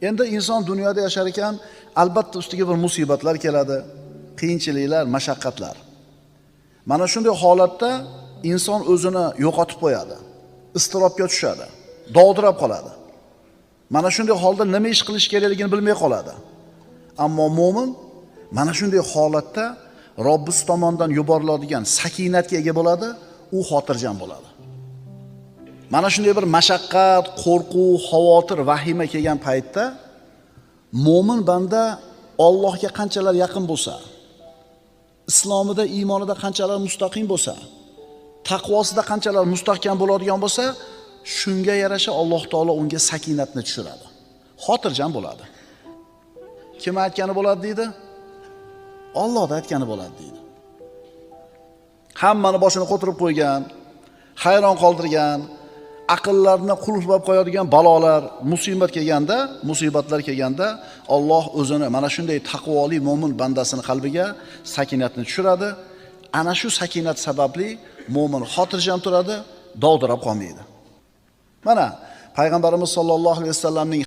Endi inson dunyoda yashar ekan, albatta ustiga bir musibatlar keladi, qiyinchiliklar, mashaqqatlar. Mana shunday holatda inson o'zini yo'qotib qo'yadi, iztirobga tushadi, dovdirab qoladi. Mana shunday holda nima ish qilish kerakligini bilmay qoladi. Ammo mu'min mana shunday holatda Robbisi tomonidan yuboriladigan sakinatga ega bo'ladi, u xotirjam bo'ladi. Mana shunday bir mashaqqat, qo'rquv, xavotir, vahima kelgan paytda mu'min banda Allohga qanchalar yaqin bo'lsa, islomida, iymonida qanchalar mustaqim bo'lsa, taqvosida qanchalar mustahkam bo'ladigan bo'lsa, shunga yarasha Alloh taolo unga sakinatni tushiradi. Xotirjam bo'ladi. Kim aytgani bo'ladi deydi? Allohda aytgani bo'ladi deydi. Hammani boshini qo'tirib qo'ygan, hayron qoldirgan, aqllarni qulflab qo'yadigan balolar, musibatlar kelganda Alloh o'zini mana shunday taqvoli mo'min bandasini qalbiga sakinatni tushiradi. Ana shu sakinat sababli mo'min xotirjam turadi, dovdirab qolmaydi. Mana payg'ambarimiz sollallohu alayhi vasallamning